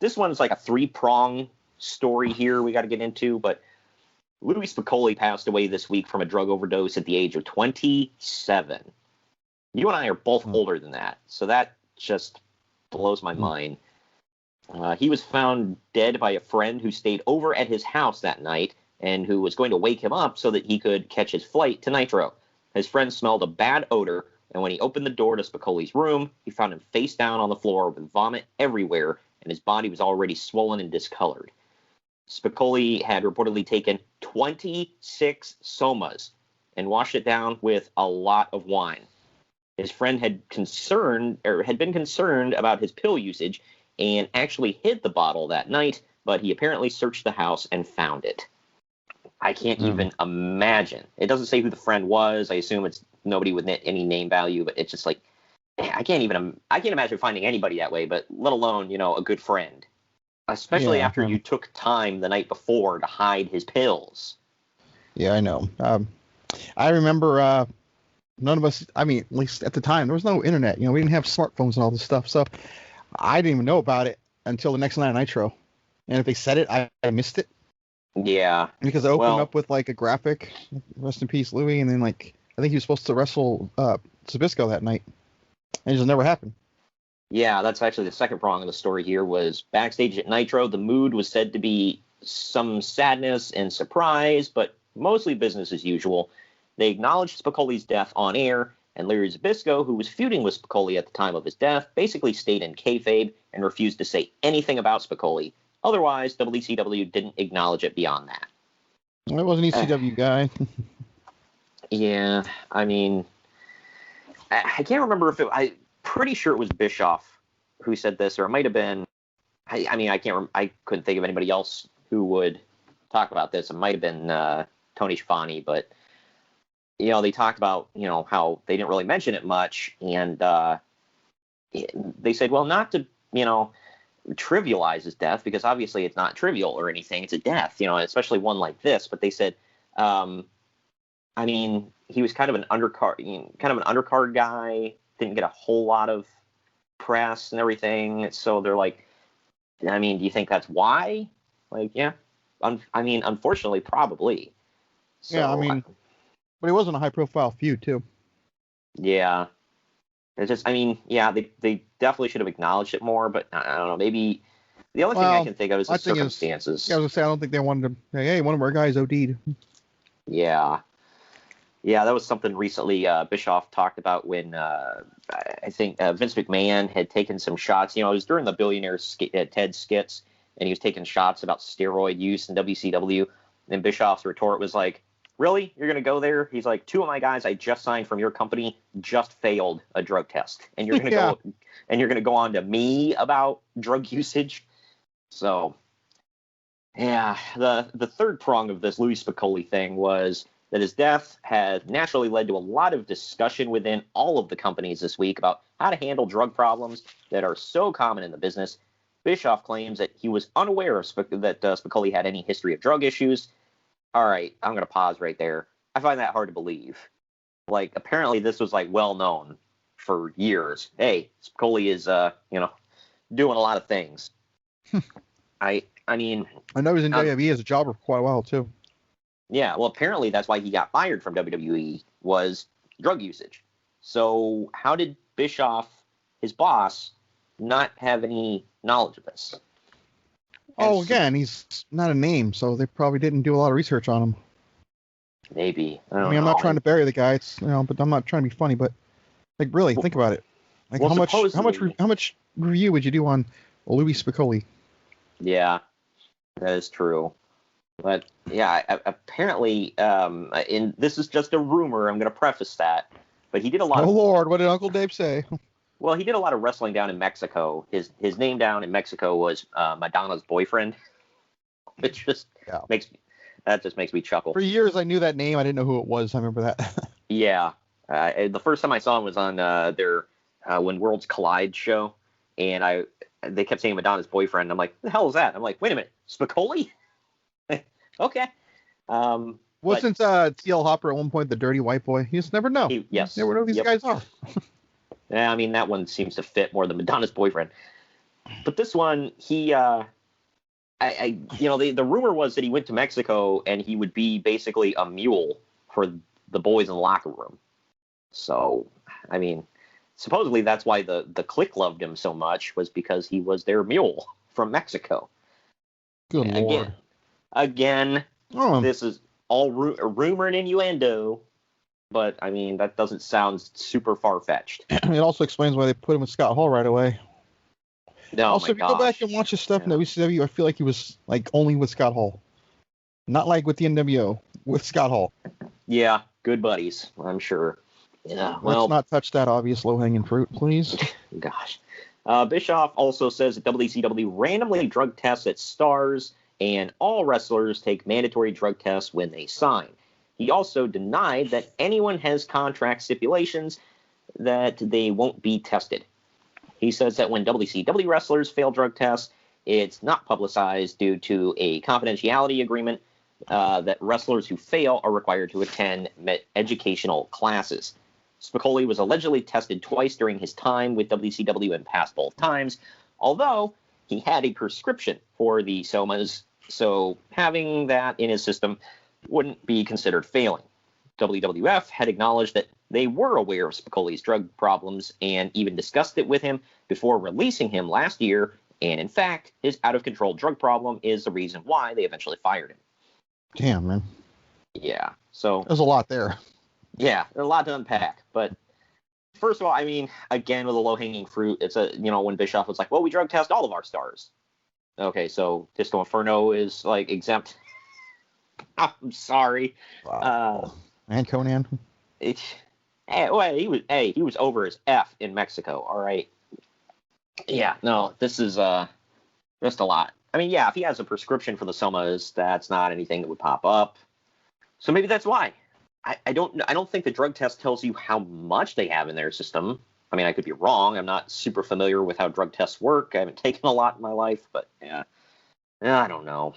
this one's like a three-prong story here we got to get into, but Louie Spicolli passed away this week from a drug overdose at the age of 27. You and I are both older than that, so that just blows my mind. He was found dead by a friend who stayed over at his house that night and who was going to wake him up so that he could catch his flight to Nitro. His friend smelled a bad odor, and when he opened the door to Spicolli's room, he found him face down on the floor with vomit everywhere, and his body was already swollen and discolored. Spicolli had reportedly taken 26 somas and washed it down with a lot of wine. His friend had been concerned about his pill usage and actually hid the bottle that night, but he apparently searched the house and found it. I can't even imagine. It doesn't say who the friend was. I assume it's nobody with any name value, but it's just like, I can't imagine finding anybody that way, but let alone, a good friend. Especially after you took time the night before to hide his pills. Yeah, I know. I remember none of us, at least at the time, there was no internet. We didn't have smartphones and all this stuff, so I didn't even know about it until the next night of Nitro. And if they said it, I missed it. Yeah. Because it opened up with like a graphic, rest in peace, Louie, and then I think he was supposed to wrestle Zbyszko that night. And it just never happened. Yeah, that's actually the second prong of the story here was backstage at Nitro. The mood was said to be some sadness and surprise, but mostly business as usual. They acknowledged Spicolli's death on air, and Larry Zbyszko, who was feuding with Spicolli at the time of his death, basically stayed in kayfabe and refused to say anything about Spicolli. Otherwise, WCW didn't acknowledge it beyond that. I was an ECW guy. Yeah, I can't remember if I'm pretty sure it was Bischoff who said this, or it might have been, I couldn't think of anybody else who would talk about this. It might have been Tony Schiavone, but, they talked about, how they didn't really mention it much, and they said, well, not to, trivialize his death, because obviously it's not trivial or anything. It's a death, especially one like this. But they said, he was kind of an undercard guy, didn't get a whole lot of press and everything. So they're like, do you think that's why? Like, yeah. Unfortunately, probably. So, yeah, but it wasn't a high-profile feud, too. Yeah. It's just, they definitely should have acknowledged it more, but I don't know, maybe the only thing I can think of is the circumstances. I was going to say, I don't think they wanted to say, hey, one of our guys OD'd. Yeah. Yeah, that was something recently Bischoff talked about when I think Vince McMahon had taken some shots. It was during the Billionaire Ted skits, and he was taking shots about steroid use in WCW. And Bischoff's retort was like, really? You're going to go there? He's like, 2 of my guys I just signed from your company just failed a drug test. And you're going to go on to me about drug usage? So, yeah, the third prong of this Louie Spicolli thing was that his death had naturally led to a lot of discussion within all of the companies this week about how to handle drug problems that are so common in the business. Bischoff claims that he was unaware that Spicolli had any history of drug issues. All right, I'm going to pause right there. I find that hard to believe. Like, apparently this was, well known for years. Hey, Spicolli is, doing a lot of things. I know he was in WWE as a jobber for quite a while, too. Yeah, well, apparently that's why he got fired from WWE, was drug usage. So how did Bischoff, his boss, not have any knowledge of this? Again, he's not a name, so they probably didn't do a lot of research on him. Maybe. I'm not trying to bury the guy. But I'm not trying to be funny. But really, think about it. How much review would you do on Louie Spicolli? Yeah, that is true. But yeah, apparently, and this is just a rumor. I'm going to preface that. But he did a lot. Oh Lord, what did Uncle Dave say? Well, he did a lot of wrestling down in Mexico. His name down in Mexico was Madonna's boyfriend, which just makes me chuckle. For years, I knew that name. I didn't know who it was. I remember that. Yeah, the first time I saw him was on their When Worlds Collide show, and they kept saying Madonna's boyfriend. I'm like, what the hell is that? I'm like, wait a minute, Spicolli? Okay. Wasn't T.L. Hopper at one point the dirty white boy? You just never know. Yes. You never know who these guys are. Yeah, that one seems to fit more than Madonna's boyfriend. But this one, the rumor was that he went to Mexico and he would be basically a mule for the boys in the locker room. So, I mean, supposedly that's why the clique loved him so much, was because he was their mule from Mexico. Good Lord. Again, this is all rumor and innuendo, but I mean, that doesn't sound super far-fetched. It also explains why they put him with Scott Hall right away. No, also, if you go back and watch his stuff in WCW, I feel like he was like only with Scott Hall. Not like with the NWO, with Scott Hall. Yeah, good buddies, I'm sure. Yeah, well, let's not touch that obvious low-hanging fruit, please. Gosh. Bischoff also says that WCW randomly drug tests its stars, and all wrestlers take mandatory drug tests when they sign. He also denied that anyone has contract stipulations that they won't be tested. He says that when WCW wrestlers fail drug tests, it's not publicized due to a confidentiality agreement that wrestlers who fail are required to attend educational classes. Spicolli was allegedly tested twice during his time with WCW and passed both times, although he had a prescription for the somas, so having that in his system wouldn't be considered failing. WWF had acknowledged that they were aware of Spicolli's drug problems and even discussed it with him before releasing him last year, and in fact, his out-of-control drug problem is the reason why they eventually fired him. Damn, man. Yeah, so... there's a lot there. Yeah, there's a lot to unpack, but first of all, I mean, again, with a low-hanging fruit, it's when Bischoff was like, well, we drug test all of our stars. Okay, so Disco Inferno is, like, exempt. I'm sorry. Wow. And Conan? He was over his F in Mexico, all right? Yeah, no, this is just a lot. I mean, yeah, if he has a prescription for the somas, that's not anything that would pop up. So maybe that's why. I don't think the drug test tells you how much they have in their system. I mean, I could be wrong. I'm not super familiar with how drug tests work. I haven't taken a lot in my life, but yeah, I don't know.